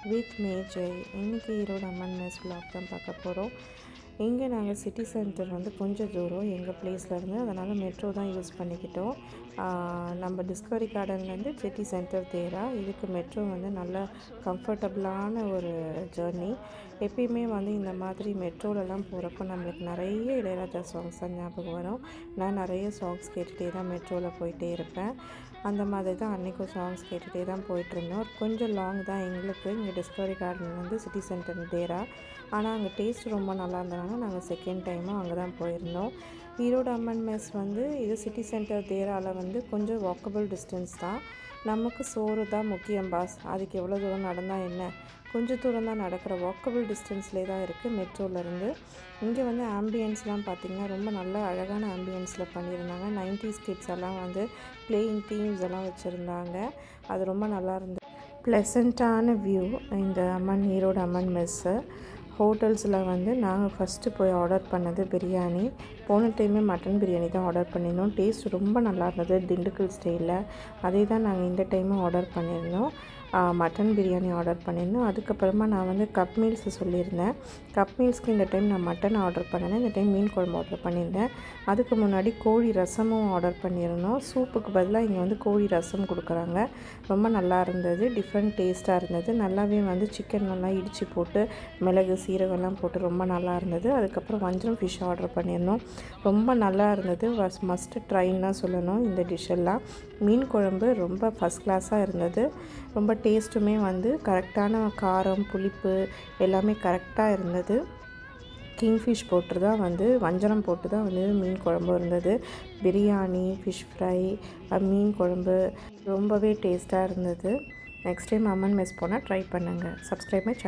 With மே ஜெய். இன்றைக்கி ஈரோடு அம்மன் mess vlog தான் பார்க்க போகிறோம். இங்கே நாங்கள் சிட்டி சென்டர் வந்து கொஞ்சம் தூரம் எங்கள் பிளேஸ்லேருந்து, அதனால் மெட்ரோ தான் யூஸ் பண்ணிக்கிட்டோம். நம்ம டிஸ்கவரி கார்டன்லேருந்து சிட்டி சென்டர் தேரா இதுக்கு மெட்ரோ வந்து நல்ல கம்ஃபர்டபுளான ஒரு ஜேர்னி. எப்பயுமே வந்து இந்த மாதிரி மெட்ரோலலாம் போகிறப்போ நம்மளுக்கு நிறைய இளையராஜா சாங்ஸ் தான் ஞாபகம் வரும். நான் நிறைய சாங்ஸ் கேட்டுகிட்டே தான் மெட்ரோவில் போயிட்டே இருப்பேன். அந்த மாதிரி தான் அன்றைக்கும் சாங்ஸ் கேட்டுகிட்டே தான் போயிட்டுருந்தோம். கொஞ்சம் லாங் தான் எங்களுக்கு இங்கே டிஸ்கவரி கார்டன் வந்து சிட்டி சென்டர் தேரா. ஆனால் அங்கே டேஸ்ட் ரொம்ப நல்லா இருந்ததுனால நாங்கள் செகண்ட் டைமும் அங்கே தான் போயிருந்தோம். ஈரோடு அம்மன் மெஸ் வந்து இது சிட்டி சென்டர் தேராவில் வந்து கொஞ்சம் வாக்கபிள் டிஸ்டன்ஸ் தான். நமக்கு சோறு தான் முக்கியம் பாஸ், அதுக்கு எவ்வளோ தூரம் நடந்தால் என்ன, கொஞ்சம் தூரம் தான் நடக்கிற வாக்கபிள் டிஸ்டன்ஸ்லேயே தான் இருக்குது மெட்ரோலேருந்து. இங்கே வந்து ஆம்பியன்ஸ்லாம் பார்த்திங்கன்னா ரொம்ப நல்ல அழகான ஆம்பியன்ஸில் பண்ணியிருந்தாங்க. 90s கிட்ஸ் எல்லாம் வந்து பிளேயிங் தீம்ஸ் எல்லாம் வச்சுருந்தாங்க. அது ரொம்ப நல்லா இருந்தது. ப்ளசண்ட்டான வியூ இந்த ஈரோடு அம்மன் மெஸ்ஸு. ஹோட்டல்ஸில் வந்து நாங்கள் ஃபஸ்ட்டு போய் ஆர்டர் பண்ணது பிரியாணி. போன டைமே மட்டன் பிரியாணி தான் ஆர்டர் பண்ணியிருந்தோம். டேஸ்ட் ரொம்ப நல்லா இருந்தது, திண்டுக்கல் ஸ்டைலில். அதே தான் நாங்கள் இந்த டைமும் ஆர்டர் பண்ணியிருந்தோம். மட்டன் பிரியாணி ஆர்டர் பண்ணியிருந்தோம். அதுக்கப்புறமா நான் வந்து கப் மீல்ஸ் சொல்லியிருந்தேன். கப் மீல்ஸ்க்கு இந்த டைம் நான் மட்டன் ஆர்டர் பண்ணினேன், இந்த டைம் மீன் குழம்பு ஆர்டர் பண்ணியிருந்தேன். அதுக்கு முன்னாடி கோழி ரசமும் ஆர்டர் பண்ணியிருந்தோம். சூப்புக்கு பதிலாக இங்கே வந்து கோழி ரசம் கொடுக்குறாங்க. ரொம்ப நல்லா இருந்தது, டிஃப்ரெண்ட் டேஸ்ட்டாக இருந்தது. நல்லாவே வந்து சிக்கன் நல்லா இடித்து போட்டு மிளகு சீரகம்லாம் போட்டு ரொம்ப நல்லா இருந்தது. அதுக்கப்புறம் வஞ்சரம் ஃபிஷ் ஆர்டர் பண்ணியிருந்தோம். ரொம்ப நல்லா இருந்தது. மஸ்ட்டு ட்ரைன்னு தான் சொல்லணும் இந்த டிஷ்ஷெல்லாம். மீன் குழம்பு ரொம்ப ஃபஸ்ட் கிளாஸாக இருந்தது. ரொம்ப டேஸ்ட்டுமே வந்து கரெக்டான காரம் புளிப்பு எல்லாமே கரெக்டாக இருந்தது. கிங்ஃபிஷ் போட்டு தான் வந்து வஞ்சரம் போட்டு தான் வந்து மீன் குழம்பு இருந்தது. பிரியாணி, ஃபிஷ் ஃப்ரை, மீன் குழம்பு ரொம்பவே டேஸ்ட்டாக இருந்தது. நெக்ஸ்ட் டைம் அம்மன் மெஸ் போனால் ட்ரை பண்ணுங்கள். Subscribe my channel.